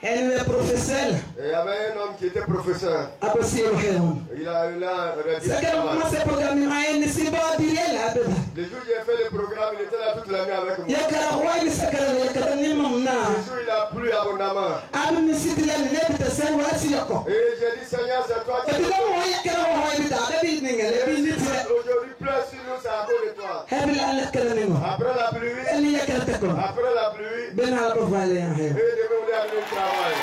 Elle est professeur. Il y avait un homme qui était professeur. Il a c'est qu'elle commence à programmer. Le jour où j'ai fait le programme, il était là toute la nuit avec moi. Le jour il a plu abondamment. Et j'ai dit Seigneur, c'est toi qui aujourd'hui pleure sur nous, c'est à cause de toi. Après la pluie, et demain on est allé au travail.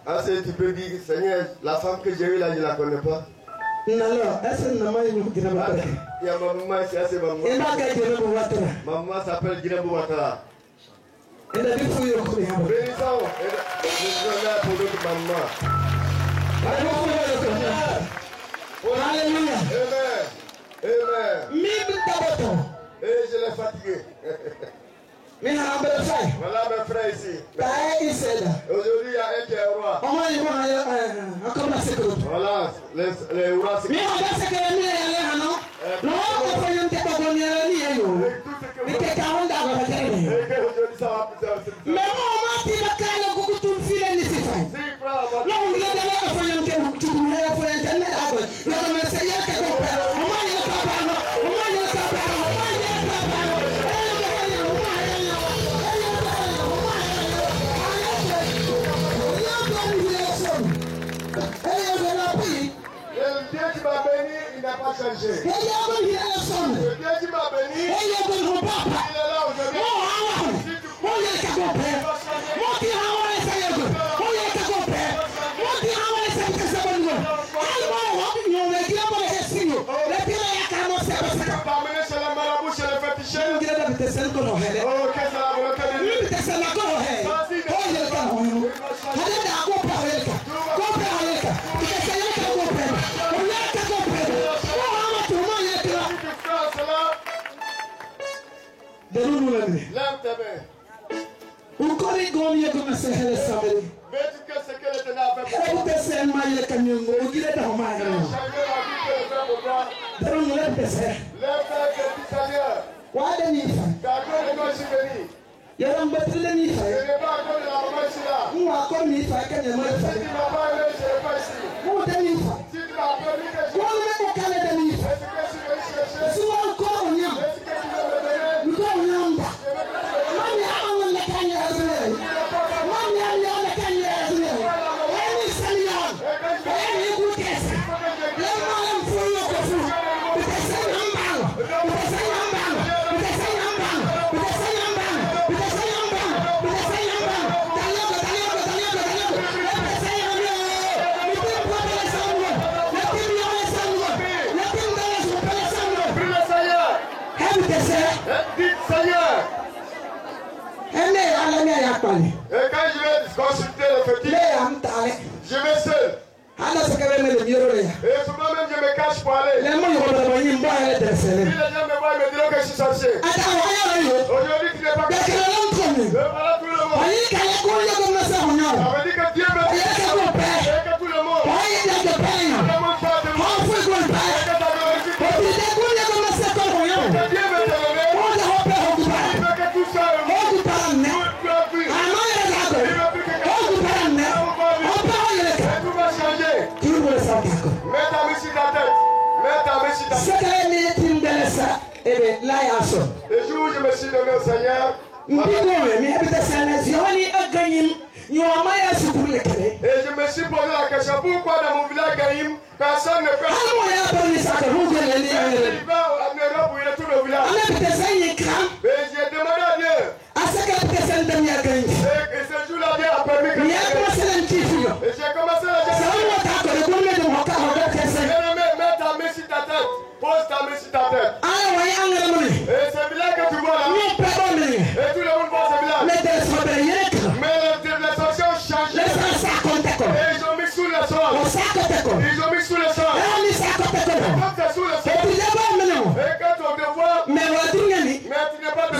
Ah, tu peux dire, Seigneur, la femme que j'ai eue là, je ne la connais pas. Il y a ma maman ici, c'est ma maman. Ma maman s'appelle Guinebou Ouattara. Bénissons, je suis là pour notre maman. Alléluia. Amen. Amen. Et je l'ai fatigué. Voilà mes frères ici. Aujourd'hui, il y a un qui est roi. Voilà, les rois. Changé. Le Dieu qui m'a béni, il est là aujourd'hui. Si tu crois, il va t'amener chez les marabouts, chez les féticheurs. Oh, qu'est-ce que c'est la volonté de Dieu? Lève tes mains. Veux-tu que ce que l'Éternel a fait pour toi? Lève tes Seigneur. Car Dieu est moi, je suis béni. Ce n'est pas à cause de la maman ici là. Si tu m'as pas aimé, je n'ai pas ici. Si tu m'as permis que je est-ce que je suis venu chercher? Est-ce que tu veux me donner? Et quand je vais consulter le fétiche, je vais seul. me le miro là. Et souvent même je me cache pour aller. Les mots ils vont me dire moi elle est Si dressée. les gens me voient, ils me diront que je suis sorcier. Attends, voyons. Aujourd'hui, tu n'es pas Dès que l'homme tombe. Et voilà tout le monde. Voyez qu'il y a quoi il y a comme ça on a. Ça veut dire que Dieu me Il y a que mon père. et que tout le monde. Voyez il y a que pain. Tout le monde parle de moi. On fait quoi le Et père. que ta glorifique. Et puis dès qu'on y a comme ça comme on a. Que Dieu me délève. On a repère au coup. Il veut que tout ça. Au coup par un nez. Tu as vu. Ah non, il y a d'accord. Il veut plus que Au coup par un nez. On parle le cas. Et tout va changer. Qui vous le sent d'accord. Mets ta main sur ta tête. Mets ta main sur ta tête. Ce que les militaires de ça, eh bien, là, il y a un son. Le jour où je me suis donné au Seigneur, et je me suis posé la question pourquoi dans mon village Gaïm, personne ne peut. Il va en Europe où il est tout le village. Mais j'ai demandé à Dieu. Et ce jour-là, Dieu a permis que. Et j'ai commencé à dire. Bien-aimé, mets ta main sur ta tête. Pose ta main sur ta tête. Et ce village que tu vois là. Et tout le monde voit ce village. Mais les sorciers ont changé. Et ils ont mis sous le sol. Ils ont mis sous le sol. Quand tu es sous le sol. Et quand on te voit. Mais tu n'es pas de. Et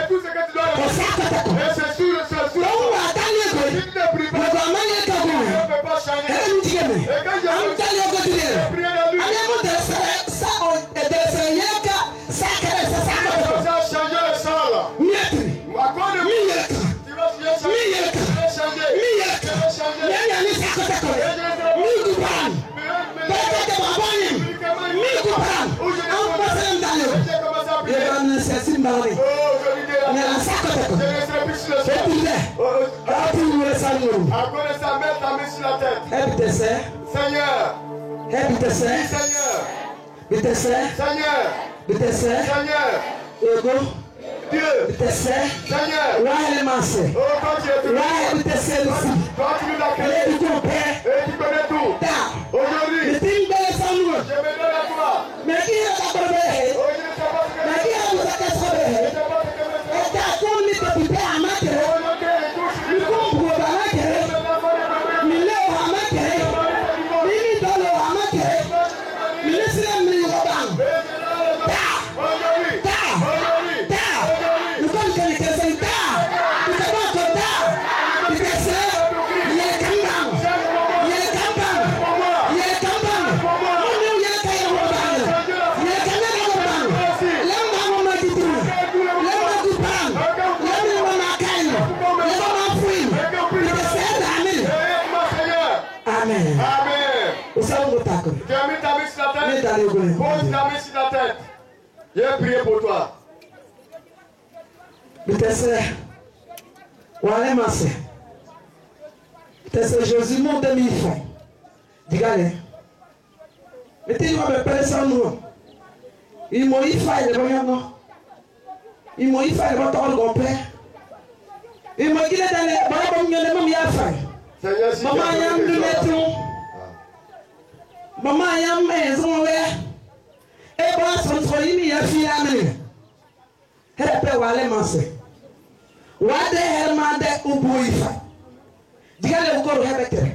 tout ce que tu dois faire. Et c'est sous le sol. Sous le sol. Si tu ne pries pas. Dieu ne peut pas changer. Et quand j'ai prié dans lui. Ça a changé le sol. À cause de lui. Tu vas changer. Tu vas changer. À cause de ça, mets ta main sur la tête. Seigneur. Seigneur. Dieu. Seigneur. Oh, quand tu es tout. Quand tu nous as créé. Et tu connais tout. Aujourd'hui, je me donne à toi. Oh, je ne sais pas ce que je sais pas ce que je fais. Amen. Tu as mis ta main sur la tête. Pose ta main sur la tête. J'ai prié pour toi. Jésus mon demi-fin. Dis-le. Mettez-vous à me parler sans nous. Il m'a dit faille de bon. Il m'a dit faille de bon complet. Il m'a dit dans les bons il y a faille. Maman yam du métro. Maman yam maison et bon son il y a fille amène. Elle peut aller manger. Wade hermande ubuifa. Digale ukoro hebekere.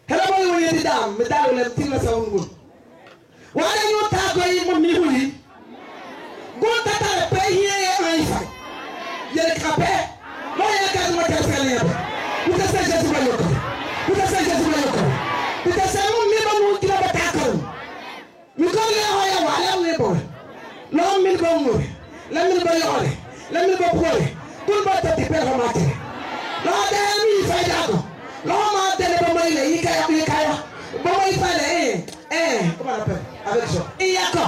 Hela boy woni di dam me dalu le tinga sawngul. Wade ñu tago yi mo mi huli. Go tata pe hiye ay fa. Yele kapé. Mo ya ka mo ta fele yaba. Uta sa Jésus ba yoko. Uta sa Jésus ba yoko. Uta sa mo mi ba mu kila ba takal. Mi ko le hoya wala ne bo. Lo mi ko mu. La mi ba yore. La mi ba pole. Tout le monde te perd remarquer. L'on a mis Faydago. L'on m'a donné le moment il est Yikaya. Bon, il fallait comment on appelle avec ça. Iyako.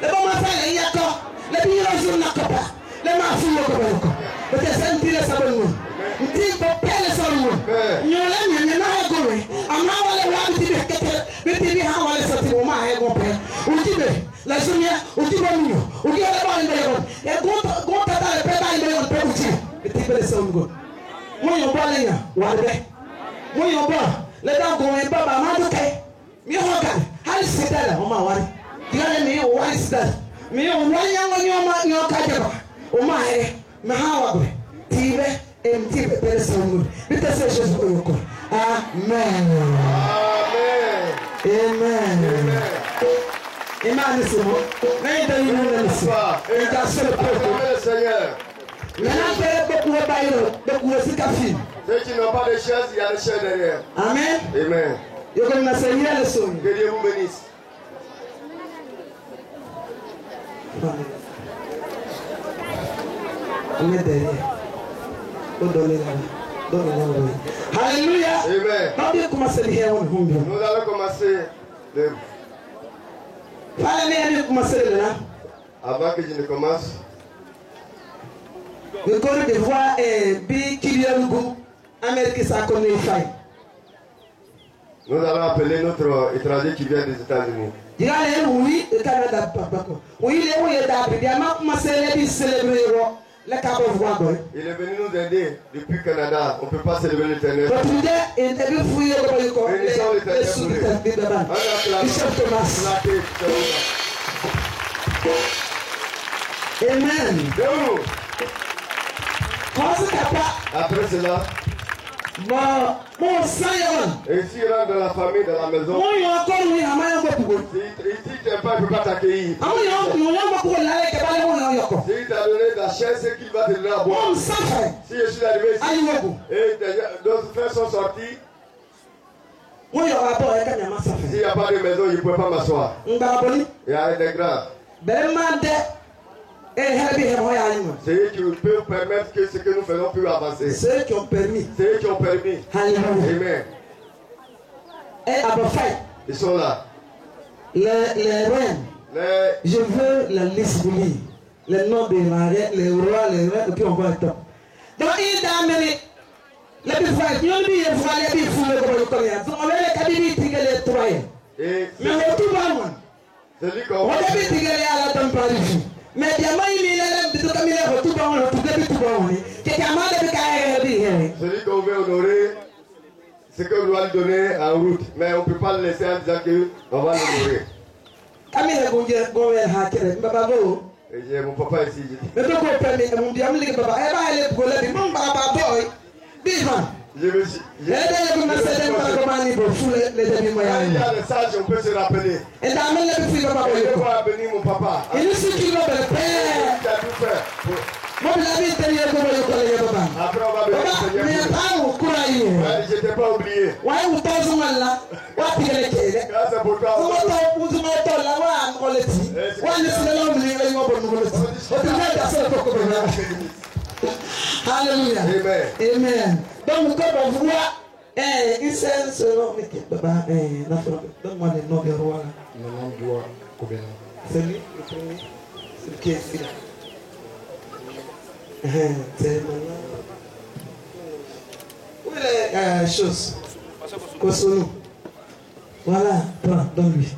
Le bon il fallait Iyako. Le bureau jour n'a pas. Le mafia au Koboko. Le dessin tire sa bonne. Il dit pour pelle sa bonne. Nous l'avons n'a pas goûté. On a volé la petite bête. Le petit a volé sa petite maman et mon père. On dit la journée, on dit bon nous. On dit la bonne de et gros tata le père il est un peu petit. Le petit peu de son goût. Moi yon ba lenya warbe. Moi yon ba le dan go en baba ma do kai. Mi hoga hal sidala o ma wari. Digale mi o wari sidala. Mi o wari yango nyoma nyoka jaba. O ma he me ha wabre. Tibe em tibe pere son goût. Bita se Jesus ko yoko. Amen. Ceux qui n'ont pas de chaise, il y a des chaises derrière. Amen. Amen. Que Dieu vous bénisse. Alléluia. Amen. Nous allons commencer avant que je ne commence. Le Côte d'Ivoire est Nous allons appeler notre étranger qui vient des États-Unis. Il est venu nous aider depuis le Canada. On ne peut pas célébrer l'Éternel. Amen. Après cela, et si il rentre dans la famille, dans la maison, si tu n'aimes pas, il ne peut pas t'accueillir. Si il t'a donné la chaise, c'est qu'il va te donner à boire. Si je suis arrivé ici, et d'autres frères sont sortis, s'il n'y a pas de maison, il ne peut pas m'asseoir. Il y a des grands. C'est eux qui peuvent permettre que ce que nous faisons puisse avancer. C'est eux qui ont permis. C'est eux qui ont permis. Alléluia. Amen. Ils sont là. Les reines. Je veux la liste de lui. Les noms des mariés, les rois, les reines, et puis on va le temps. Donc il est amené. Les plus frères, ils ont dit les frères, les plus fous, les Coréens. Donc on va les cabinets, les trois. Mais on tout va moi. On va les tigrer à la température. Mais il y a un celui qu'on veut honorer, c'est qu'on doit lui donner en route. Mais on ne peut pas le laisser en disant qu'on va l'honorer. Et j'ai mon papa ici. Il y a des sages, on peut se rappeler. Et il va bénir mon papa. Il a tout fait. Après, on va bénir le Seigneur. Je t'ai pas oublié. Grâce à pour toi. Alléluia. Amen. Amen. Donc, comme on voit, il s'est selon. Donne-moi le nom du roi. Le nom du roi. C'est lui, le premier. C'est qui est ici. C'est maintenant. Où est les choses? Kosono. Voilà, prends, donne-lui.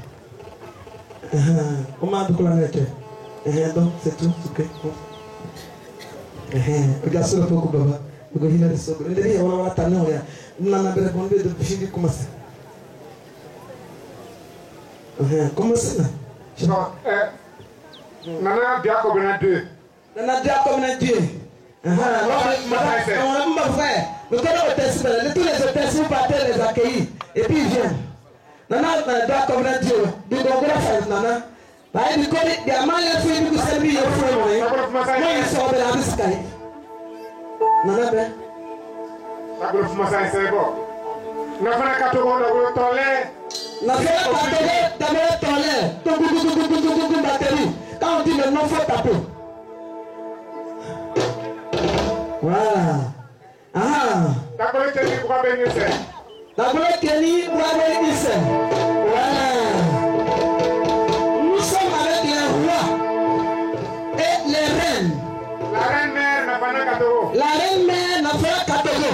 Comment on peut la donc, c'est tout. Regarde sur le faux baba. Le gouvernement de Sogo. Le dernier, on va t'amener. Nous n'avons pas répondu depuis que commencer. Comment c'est là? Nana Diakob na 2. Nana Diakob na 2. On a mon frère. Le temps de tester, tous les hôtels sont partis les accueillir. Et puis ils viennent. Nana Diakob na 2. Du Congo frère Nana. Bah il connaît des malades qui nous servent au frère. Moi ils sont de la biscaille. Nana ben. La gros massa c'est bon. Na fana katogo na gros tolé. Na fana katogo d'abord tolé. Tout batterie. Quand on dit maintenant il faut taper. Voilà. Ah. D'accord, Kenny, pour bénir ça. D'accord, Kenny, pour bénir ça. Voilà. Nous sommes avec les rois et les reines. La reine mère n'a pas Katogo. La reine mère n'a pas Katogo.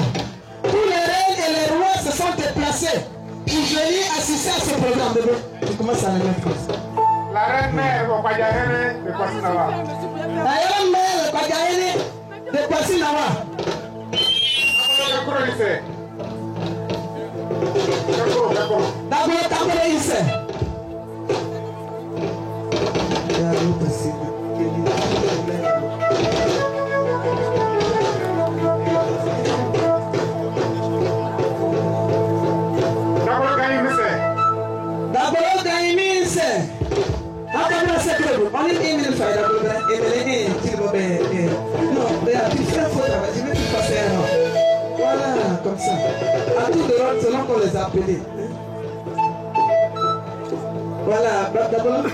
Tous les reines et les rois se sont déplacés pour venir assister à ce programme. Tu commences à le mettre comme ça. La reine mère, au Kwadjahene, de Kwasinawa. La reine mère, au Kwadjahene, de Kwasinawa. D'accord, On est bien le faire d'abord. Et les tu vas bien. Non, mais à tout faire faut travailler. Je vais tout passer alors. Voilà, comme ça. À tout de l'autre, selon qu'on les appelle. Voilà, d'abord,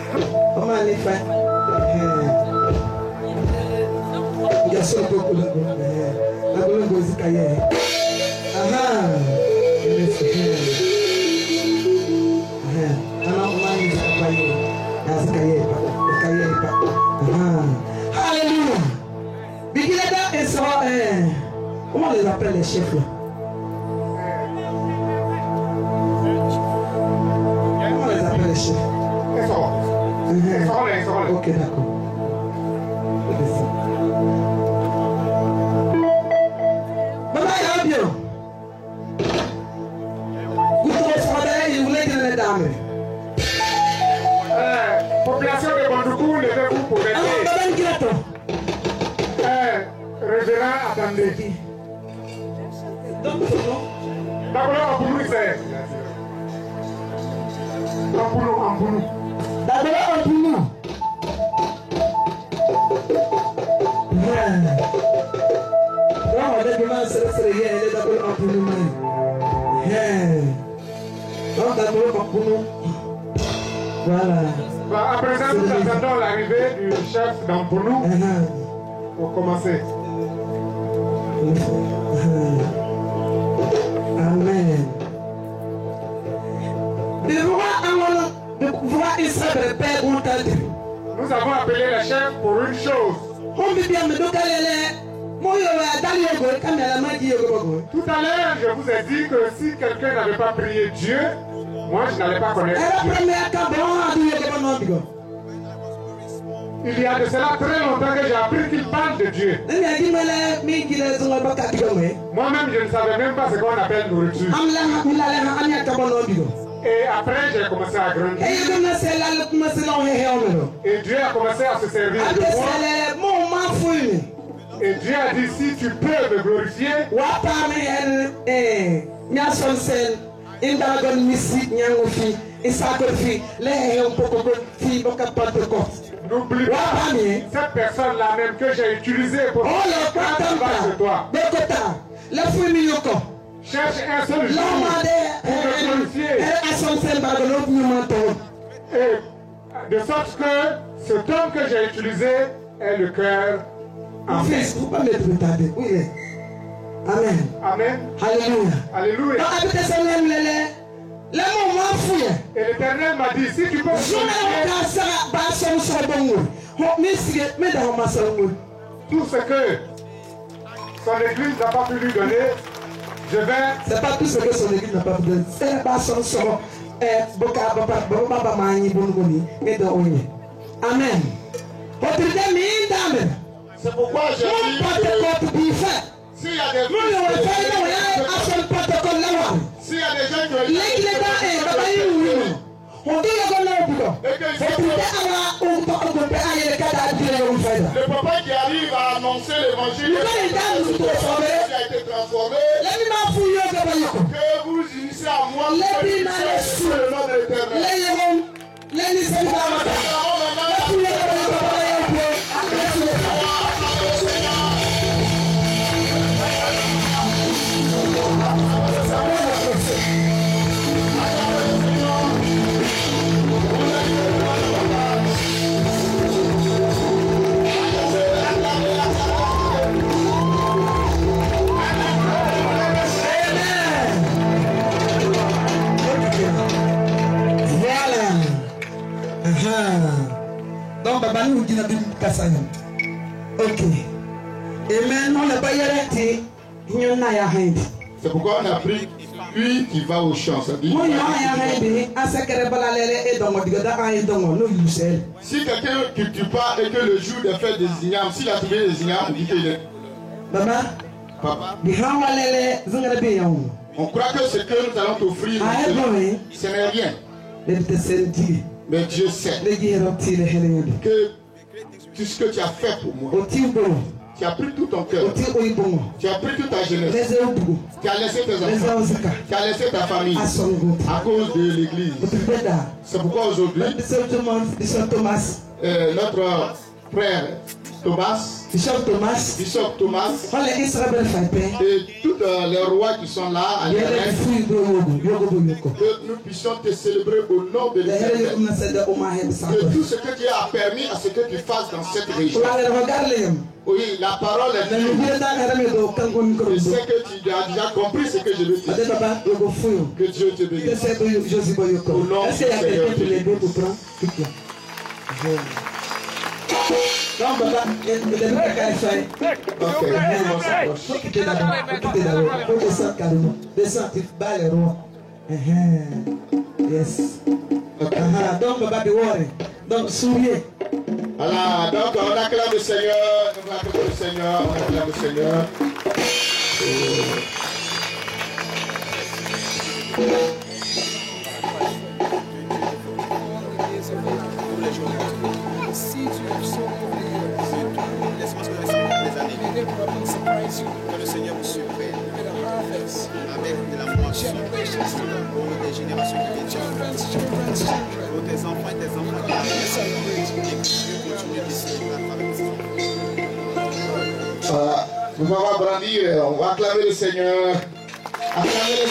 comment on les fait? Il y a sur le coup de la boule de Zikaye. Ah, alléluia. Bigilada et ça, comment on les appelle les chefs là? Comment on les appelle les chefs? Ok, d'accord. Maman, il va bien. Population de Bandoukou, levez-vous pour aider. Révérend, attendez. D'abord, Ampounou, c'est. Ampounou. D'abord, Ampounou. On va demander si c'est rien, il est d'abord Ampounou. Donc, d'abord, Ampounou. Voilà. À présent, nous attendons l'arrivée du chef d'Ampounou pour commencer. Amen. Nous avons appelé le chef pour une chose. Tout à l'heure, je vous ai dit que si quelqu'un n'avait pas prié Dieu, moi je n'allais pas connaître Dieu. Il y a de cela très longtemps que j'ai appris qu'il parle de Dieu. Moi-même, je ne savais même pas ce qu'on appelle nourriture. Et après, j'ai commencé à grandir. Et Dieu a commencé à se servir de moi. Et Dieu a dit, si tu peux me glorifier, n'oublie pas cette personne-là même que j'ai utilisée pour faire toi. Cherche un seul jour pour me glorifier. Et de sorte que ce don que j'ai utilisé est le cœur en fait. Amen. Amen. Alléluia. Alléluia. Et l'Éternel m'a dit, si tu peux tout ce que son église n'a pas pu lui donner, je vais. C'est pas tout ce que son église n'a pas pu donner. C'est pas son sort. Amen. C'est pourquoi j'ai dit s'il y a des gens le papa qui arrive à annoncer l'évangile qui a été transformé, que vous unissez à moi sur le nom de l'Éternel. Donc, Baba nous dit la Bible Kassanya. Ok. Et maintenant, le baillaré, il y en a à rien. C'est pourquoi on a pris lui qui va au champ. Ça dit, si quelqu'un ne tue pas et que le jour de fête des ignames, s'il a trouvé les ignames, on dit qu'il est. Papa, on croit que ce que nous allons t'offrir, ce n'est rien. Mais Dieu sait que tout ce que tu as fait pour moi, Tu as pris tout ton cœur. Tu as pris toute ta jeunesse. Tu as laissé tes enfants. Tu as laissé ta famille à cause de l'église. C'est pourquoi aujourd'hui, notre frère Bishop Thomas et tous les rois qui sont là à que nous puissions te célébrer au nom de l'Éternel. Que tout ce que Dieu a permis à ce que tu fasses dans cette région. Oui, la parole est dure. Je sais que tu as déjà compris ce que je veux dire. Que Dieu te bénisse. Au nom du Seigneur Jésus. Donc, papa, descends, tu bats les rois. Yes. Donc, papa, be worry. Donc, souriez. Voilà, donc on acclame le Seigneur, on acclame le Seigneur, on acclame le Seigneur. Si tu as sauvé les années, que le Seigneur vous surprenne avec de la moisson pour des générations qui viennent, pour tes enfants et tes enfants qui viennent, et que continuer d'ici à travers les enfants. Nous allons brandir, on va acclamer le Seigneur. Acclamer le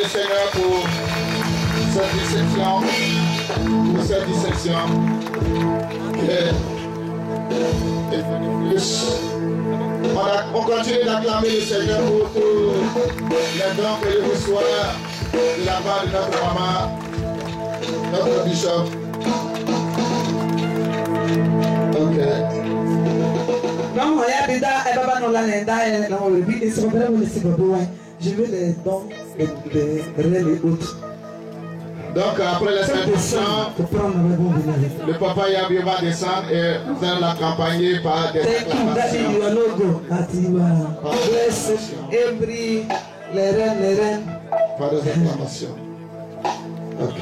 Seigneur pour cette dissection. On continue d'acclamer le Seigneur pour tous les dons que je reçois de la part de notre maman, notre bishop. Ok. Je veux les dons de rien et autres. Donc après la salutation, le papa Yabi va descendre et nous allons l'accompagner par des acclamations. Par des acclamations. Ok.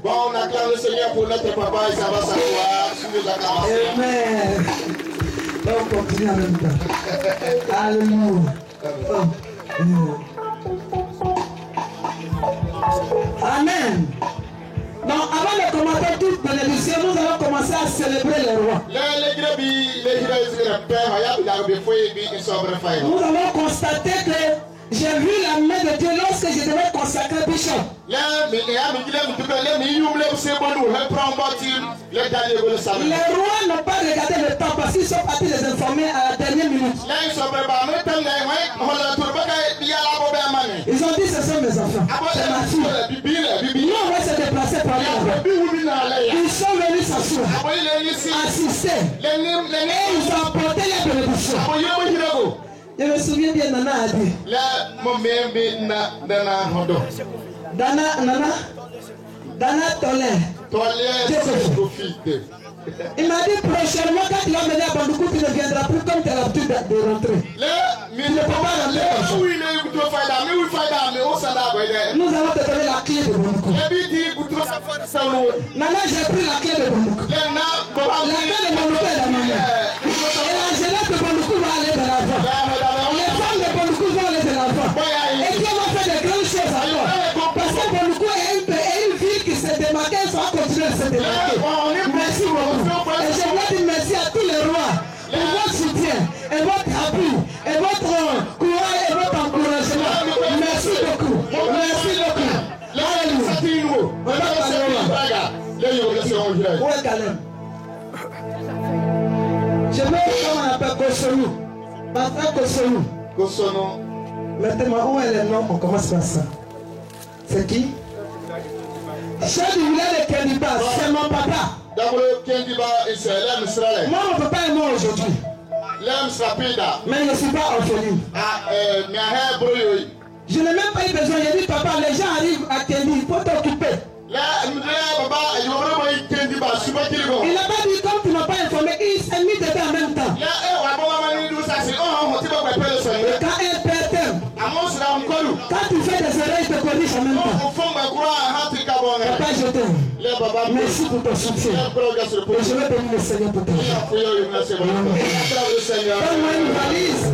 Bon, on acclame le Seigneur pour notre papa et ça va s'asseoir sous les acclamations. Amen. On continue en même temps. Alléluia. Amen. Donc, avant de commenter toute bénédiction, nous allons commencer à célébrer les rois. Nous allons constater que j'ai vu la main de Dieu lorsque je devais consacrer Bishop. Les rois n'ont pas regardé le temps parce qu'ils sont partis les informer à la dernière minute. Ils ont dit ce sont mes enfants. C'est ma fille. Nous on va se déplacer par là. Ils sont venus s'asseoir, assister. Et ils ont apporté les bénédictions. Je me souviens bien, Nana a dit. Dana Tolé. Il m'a dit prochainement, quand il va venir à Bandoukou, tu ne viendras plus comme tu as l'habitude de rentrer. Tu ne peux pas rentrer. Nous allons te donner la clé de Bandoukou. Nana, j'ai pris la clé de Bandoukou. La clé de Bandoukou est dans ma main. Et la jeunesse de Bandoukou va aller de l'avant. Les femmes de Bandoukou vont aller de l'avant. Et Dieu va faire de grandes choses à toi. Parce que Bandoukou est une ville qui s'est démarquée, il va continuer à se démarquer. Merci beaucoup. Et je voudrais dire merci à tous les rois pour votre soutien et votre appui et votre courage et votre encouragement. Merci beaucoup. Merci beaucoup. Où est Calem? Je veux comme on appelle Kosonou. Ma frère Kosonou. Mettez-moi où est le nom? On commence par ça. C'est qui? Chef du village de Kendiba, c'est mon papa. Moi, mon papa est mort aujourd'hui. Mais je ne suis pas orpheline. Je n'ai même pas eu besoin. J'ai dit, papa, les gens arrivent à Kendi, il faut t'occuper. Il n'a pas dit, comme tu ne m'as pas informé, il s'est mis dedans en même temps. Et quand un père t'aime, quand tu fais des erreurs, il te connaît. Merci pour ton soutien. Et je vais bénir le Seigneur pour toi. Donne-moi une valise.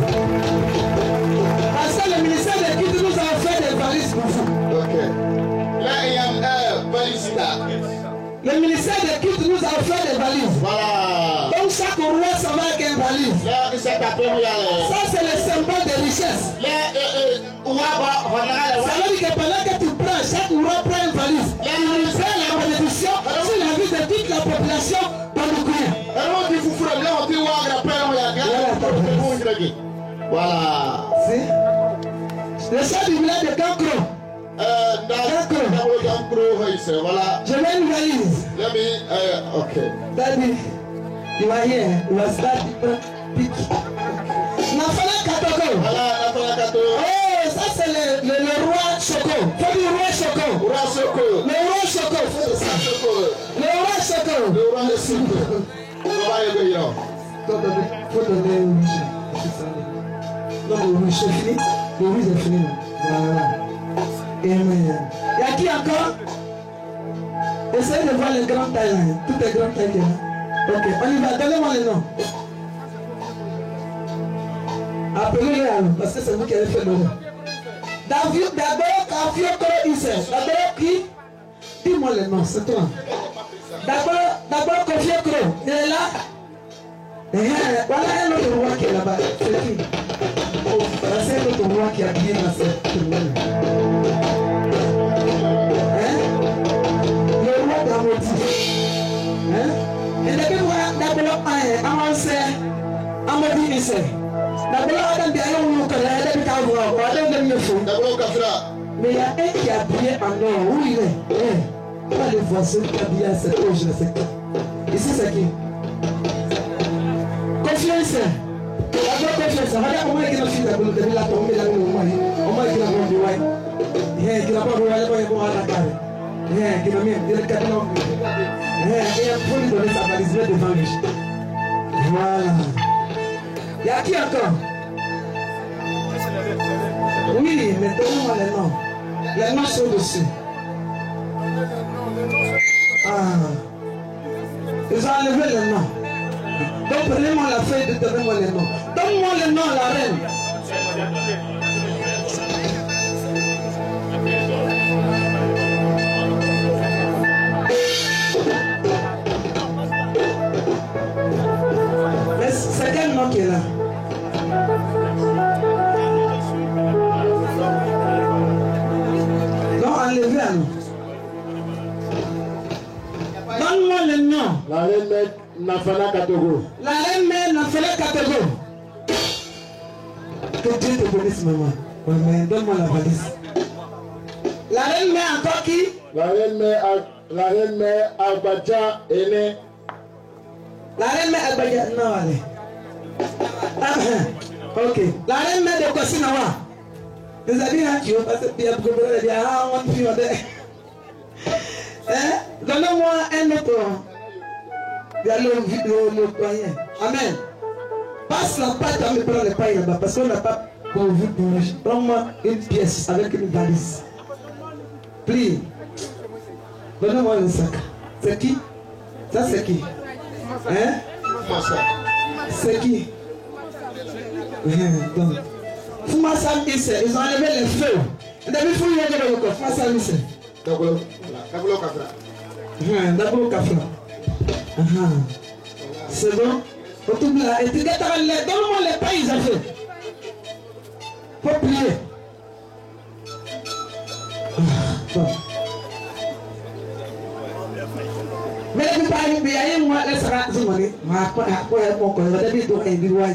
Parce que le ministère des Cultes nous a offert des valises pour vous. Le ministère des Cultes nous a offert des valises. Voilà. Donc chaque roi s'en va avec une valise. Ça c'est le symbole de richesse. Ça veut dire que pendant que tu prends, chaque roi prend une valise. Il fait la bénédiction sur la vie de toute la population bandoukoune. Voilà. Le chef du village de Gankro. Voilà. Je veux une valise. Let me, okay. Daddy, you are here. You are starting to pick. Nafala Katoko. Voilà, Oh, ça c'est le roi Choco. Faut dire roi Choco. Roi Choco. Le roi Choco. Le roi Choco. Le roi de Choco. Faut donner au rouge. Non, le rouge c'est fini. Le rouge est fini. Voilà. Amen. Et à qui encore? Essayez de voir les grandes tailles là. Toutes les grandes tailles là. Ok, on y va. Donnez-moi les noms. Appelez-les alors, parce que c'est vous qui avez fait le nom. D'abord, Kafioko Issel. D'abord qui? Dis-moi les noms, c'est toi. D'abord, Kafioko. Il est là. Voilà un autre roi qui est là-bas. C'est qui? C'est un autre roi qui a bien dans cette tournée. Le roi d'Amoti. Et depuis moi, d'abord, avancé, Amodi Issel. D'abord, Adam bien, on nous connaît, depuis qu'à voir, Adam de mieux fou. Mais il y a un qui a habillé en or. Où il est? Pas les voisins qui habillent à cette eau, je ne sais pas. Ici, c'est qui? Confiance. D'abord, confiance. Regarde comment il a fait la boule de la tombe, la boule au moins. Au moins, il a bon du wine. Il a pas de wine, il a bon à la carrière. Il a même des cadeaux. Il a voulu donner sa valise devant lui. Voilà. Il y a qui encore? Oui, mais donnez-moi les noms. Les noms sont dessus. Ah. Ils ont enlevé les noms. Donc prenez-moi la feuille et donnez-moi les noms. Donne-moi les noms, la reine. Mais c'est quel nom qui est là? Non, enlevez un nom. Donne-moi le nom. La reine mère Nafala Katogo. La reine mère Nafala Katogo. Que Dieu te bénisse, maman. Ouais, mais donne-moi la valise. La reine mère encore qui? La reine mère Abadja Ene. La reine mère Abadja, non, allez. Ok. La reine mère de Kosinawa. Vous avez dit, tu vas passer bien pour vous dire, ah, on peut Donnez-moi un autre. Il y a le païen. Amen. Passe la pâte à me prendre le pain là-bas parce qu'on n'a pas pourvu pour nous. Prends-moi une pièce avec une valise. Plie. Donnez-moi le sac. C'est qui? Ça c'est qui? Hein? C'est qui? Donc, Foumassam Issel, ils ont enlevé les feux. Depuis Fouille, il y a le corps. Foumassam Issel. D'abord Kafra. C'est bon? Donne-moi les pains, ils ont fait. Faut plier. Bon. Mais les pains, il y a moi, les sarats, ils ont dit, ma quoi, mon corps, il va dire, il doit être loin.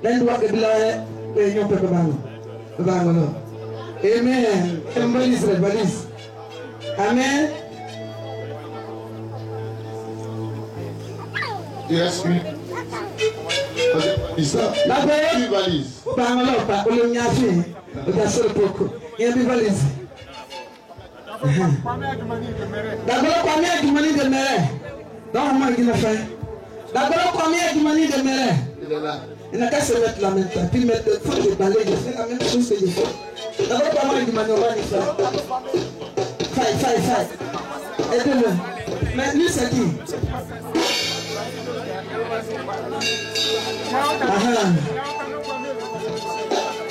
Là, il doit être là, et il n'y a pas de bain. Amen. Une valise, la valise. Amen. Il reste une. D'abord, une valise. Pas on le m'a fait. On a seul beaucoup. Il y a une valise. D'abord, combien de monnaie de mer? Donc, moi, il a fait. D'abord, combien de monnaie de mer? Il est là. Il n'a qu'à se mettre la même temps. Puis mettre le fond de balai. Je fais la même chose que je fais. D'abord, combien de monnaie on va faire? Five. Aidez-le. Mais lui, c'est qui?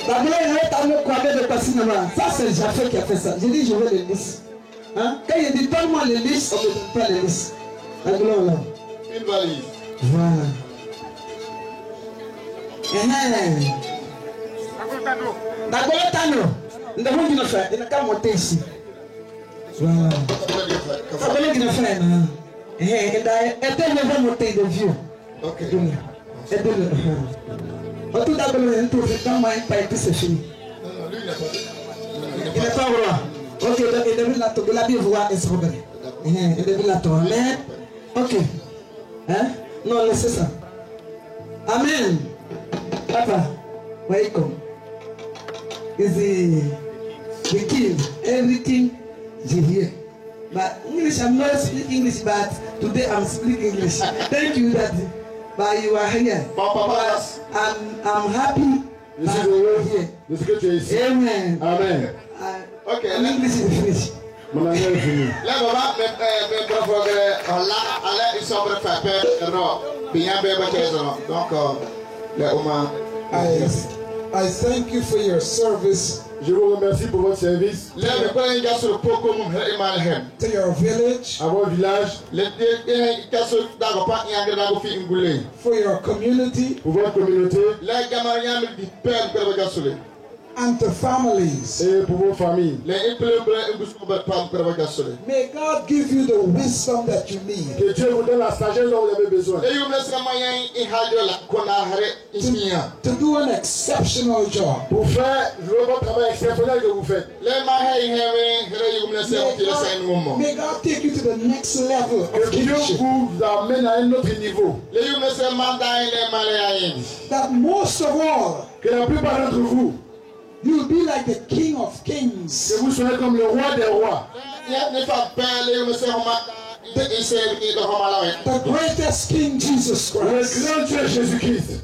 D'abord, il y a un de Passinama. Ça, c'est Jafé qui a fait ça. J'ai dit, je veux les listes. Hein? Quand il dit, donne-moi les listes, on ne donne pas les listes. D'abord, là. Une valise. Voilà. D'abord, Tano. Nous avons dit, il n'a qu'à monter ici. Voilà. Ça veut dire qu'il a fait. Aidez-le à monter de vieux. Ok. Aidez-le. Tout d'abord, il trouve dans moi, c'est fini. Non, lui, il n'a pas. Il n'est pas roi. Ok, donc il devait la tomber. La vie voit et se regarder. Il devait la tomber. Mais, ok. Hein? Non, laissez ça. Amen. Papa, welcome. Is the king, everything you hear. But English, I'm not speaking English, but today I'm speaking English. Thank you, Daddy. But you are here. Papa, I'm happy that you are here. Amen. Amen. Ok. English is finished. Là, maman, mes profs, là, ils sont prêts à faire bien, donc, les hommes. I thank you for your service. Je vous remercie pour votre service. To your village. À votre village. For your community. Pour votre communauté. And to families. Et pour vos familles. May God give you the wisdom that you need. Que Dieu vous donne la sagesse dont vous avez besoin. To do an exceptional job. Pour faire votre travail exceptionnel que vous faites. May God take you to the next level of Dieu vous amène à un autre niveau. That most of all, que la plupart d'entre vous, you'll be like the King of Kings. Que vous serez comme le roi des rois. The greatest King Jesus Christ. Le grand Dieu Jésus-Christ.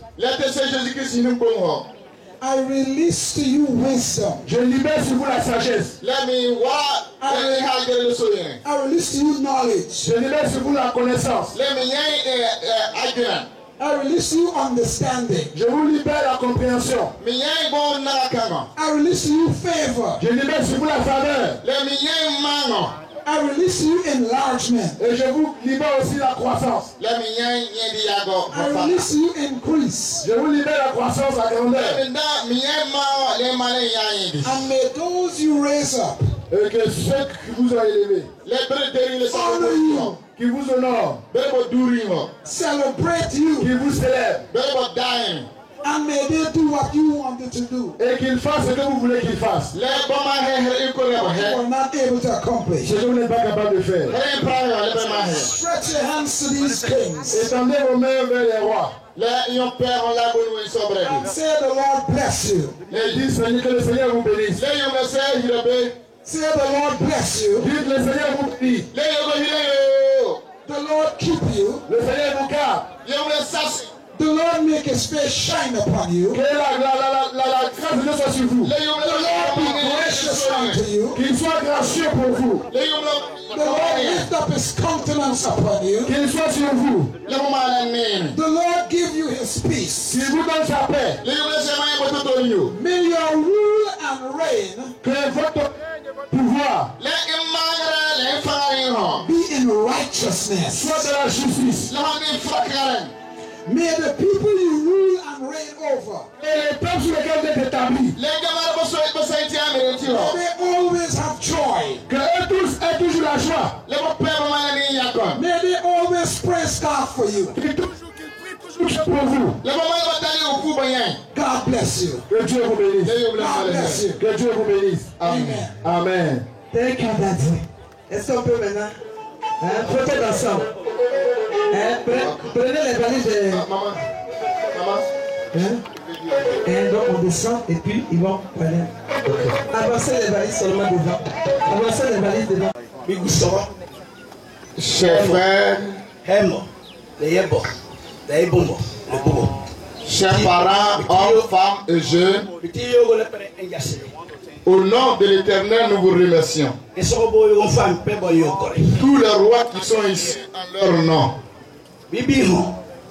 I release to you wisdom. Je libère sur vous la sagesse. I release to you knowledge. Je libère sur vous la connaissance. I release you understanding. Je vous libère la compréhension. I release you favor. Je libère sur vous la faveur. I release you enlargement. Et je vous libère aussi la croissance. I release you increase. Je vous libère la croissance à grandeur. And may those you raise up, et que ceux qui vous ont élevé, honor you, qui vous honorent, celebrate you, qui vous célèbrent, and may they do what you wanted to do. et qu'ils fassent ce que vous voulez qu'ils fassent. You are not able to accomplish. Ce que vous n'êtes pas capable de faire. Stretch your hands to these kings. Étendez vos mains vers les rois. And say the Lord bless you. Et dites Seigneur, que le Seigneur vous bénisse. Say the Lord bless you. Dites le Seigneur vous bénisse. The Lord keep you. Le Seigneur vous garde. The Lord make his face shine upon you. Que la grâce de Dieu soit sur vous. The Lord be gracious unto you. Qu'il soit gracieux pour vous. The Lord lift up his countenance upon you. Qu'il soit sur vous. The Lord give you his peace. Qu'il vous donne sa paix. May your rule and reign Que votre pouvoir be in righteousness. soit de la justice. May the people you rule and reign over, Et les peuples sur lesquels vous êtes établis, may they always have joy. que eux tous aient toujours la joie. May they always praise God for you. Qu'ils prient toujours pour vous. God bless you. Que Dieu vous bénisse. God bless you. Que Dieu vous bénisse. Amen. Amen. Thank you, Daddy. Est-ce qu'on peut maintenant peut-être ensemble. Prenez les valises de... Maman. Donc on descend et puis ils vont parler. Avancez les valises seulement devant. Avancez les valises devant. Chers frères, chers parents, hommes, femmes et jeunes, au nom de l'Éternel, nous vous remercions. Tous les rois qui sont ici en leur nom.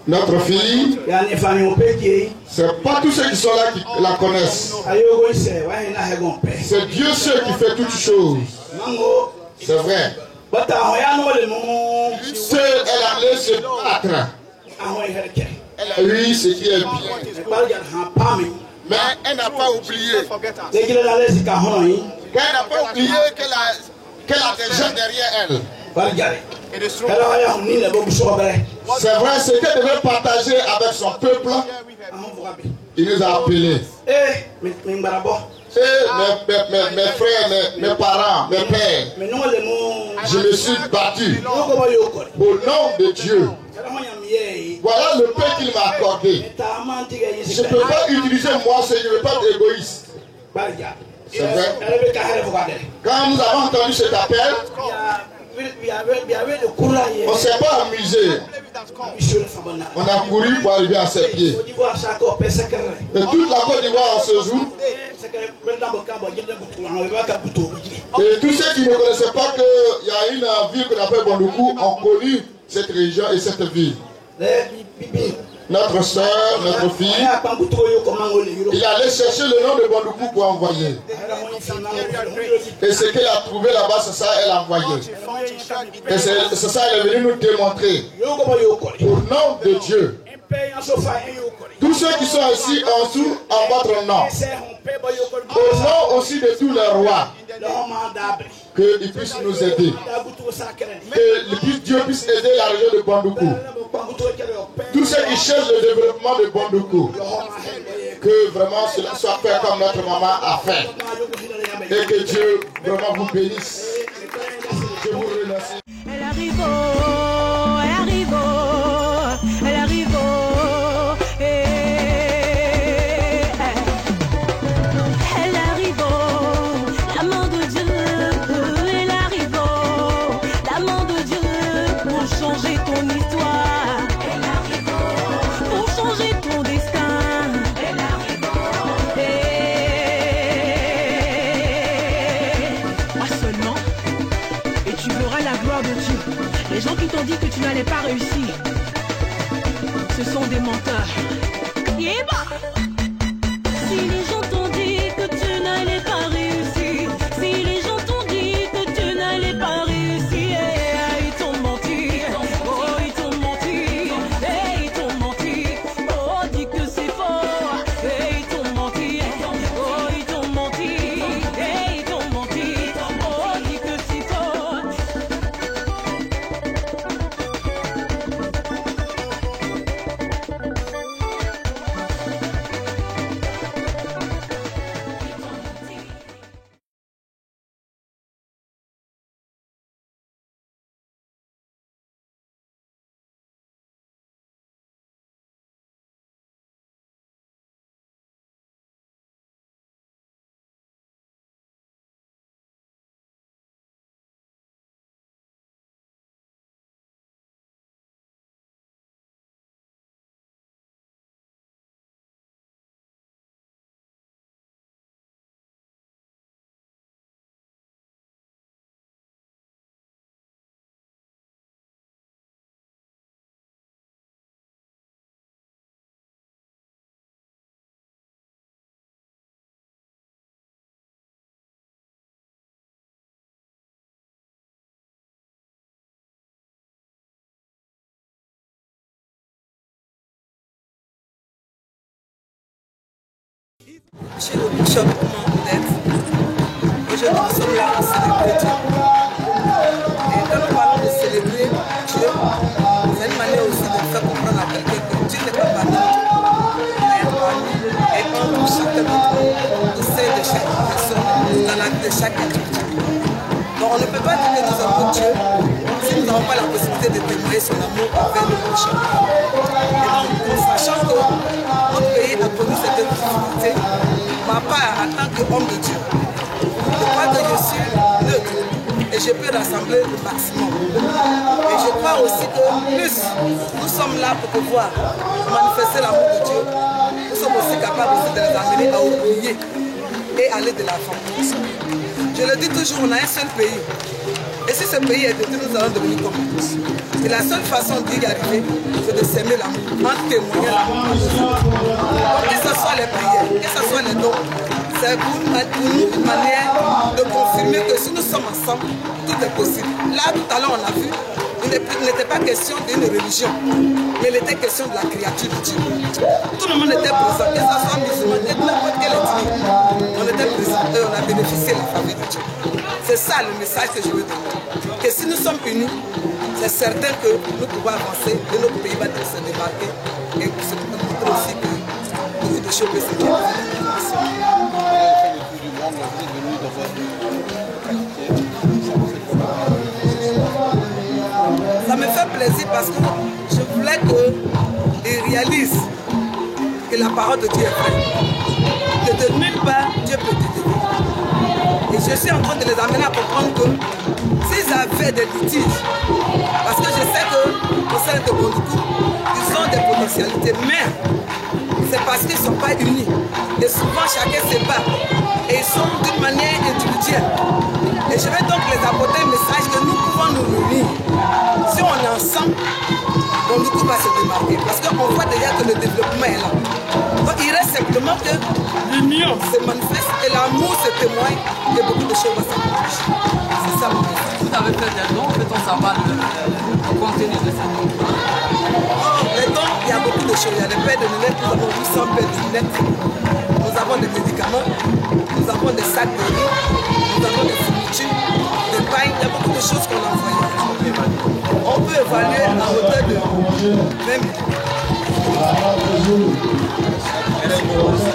Notre fille, c'est pas tous ceux qui sont là qui la connaissent. C'est Dieu seul qui fait toutes choses. C'est vrai. Seule, elle a allé se battre. Elle a eu ce qui est bien. Mais elle n'a pas oublié. Elle n'a pas oublié qu'elle a des gens derrière elle. C'est vrai, ce qu'elle devait partager avec son peuple, il nous a appelés. Mes frères, mes parents, mes pères, je me suis battu au nom de Dieu. Voilà le pain qu'il m'a accordé. Je ne peux pas utiliser moi, je ne veux pas être égoïste. C'est vrai. Quand nous avons entendu cet appel, on ne s'est pas amusé. On a couru pour arriver à ses pieds. Et toute la Côte d'Ivoire en ce jour. Et tous ceux qui ne connaissaient pas qu'il y a une ville qu'on appelle Bondoukou ont connu cette région et cette ville. Notre soeur, notre fille, il allait chercher le nom de Bondoukou pour envoyer. Et ce qu'elle a trouvé là-bas, c'est ça, elle a envoyé. Et c'est ça, elle est venue nous démontrer. Au nom de Dieu. Tous ceux qui sont ici en dessous, en votre nom. Au nom aussi de tous les rois. Qu'ils puissent nous aider. Que Dieu puisse aider la région de Bondoukou. Tous ceux qui cherchent le développement de Bondoukou. Que vraiment cela soit fait comme notre maman a fait. Et que Dieu vraiment vous bénisse. Je vous remercie. Elle arrive, elle arrive, elle arrive. Elle arrive, la main de Dieu. Elle arrive, la main de Dieu pour changer ton histoire. Elle arrive, pour changer ton destin. Elle arrive, pas seulement. Et tu verras la gloire de Dieu. Les gens qui t'ont dit que tu n'allais pas réussir, ce sont des menteurs. Yéba! Si les gens t'ont dit que tu n'allais pas réussir, si les gens t'ont dit que tu n'allais pas réussir, ils t'ont menti. Oh, ils t'ont menti. Ils t'ont menti. Oh, dis que c'est faux. Ils t'ont menti. Oh, ils t'ont menti. Ils t'ont menti. Oh, dis que c'est faux. Chez le bishop Odette, aujourd'hui nous sommes là pour célébrer Dieu. Et quand nous parlons de célébrer Dieu, c'est une manière aussi de faire comprendre à quelqu'un que Dieu n'est pas partout. Et quand nous, chacun au sein de chaque personne, dans l'acte de chaque activité. Donc on ne peut pas dire que nous avons Dieu si nous n'avons pas la possibilité de témoigner son amour envers le prochain. Et donc, sachant que notre pays a connu cette difficulté, ma part en tant qu'homme de Dieu, je crois que je suis neutre et je peux rassembler le maximum. Et je crois aussi que plus nous sommes là pour pouvoir manifester l'amour de Dieu, sommes aussi capables aussi de les amener à oublier et aller de l'avant. Je le dis toujours, on a un seul pays. Et si ce pays est détruit, nous allons devenir comme tous. Et la seule façon d'y arriver, c'est de s'aimer l'amour, en témoignant l'amour. Que ce soit les prières, que ce soit les dons, c'est pour nous une manière de confirmer que si nous sommes ensemble, tout est possible. Là, tout à l'heure, on a vu, il n'était pas question d'une religion, mais il était question de la créature de Dieu. Tout le monde était présent, que ce soit musulman, n'importe quelle ethnie. On était présent et on a bénéficié de la famille de Dieu. C'est ça le message que je veux donner. Que si nous sommes unis, c'est certain que nous pouvons avancer et notre pays va se démarquer. Et c'est pour aussi que beaucoup de choses peuvent se faire. Ça me fait plaisir parce que je voulais qu'ils réalisent que la parole de Dieu est vraie. Que de nulle part, Dieu peut t'aider. Et je suis en train de les amener à comprendre que s'ils avaient des litiges, parce que je sais qu'au sein de Bondoukou, ils ont des potentialités, mais c'est parce qu'ils ne sont pas unis. Et souvent, chacun se bat. Et ils sont d'une manière individuelle. Et je vais donc les apporter un message que nous pouvons nous unir. Si on est ensemble, Bondoukou va se démarquer. Parce qu'on voit déjà que le développement est là. Donc il reste simplement que l'union se manifeste et l'amour se témoigne et beaucoup de choses vont s'accomplir. C'est ça mon message. Vous avez fait des dons, peut-on savoir le contenu de ces dons? Les dons, il y a beaucoup de choses. Il y a des paires de lunettes, nous avons 800 paires de lunettes. Nous avons des médicaments, nous avons des sacs de riz, nous avons des fournitures, des pailles, il y a beaucoup de choses qu'on a envoyées. On peut évaluer à hauteur de 20 000.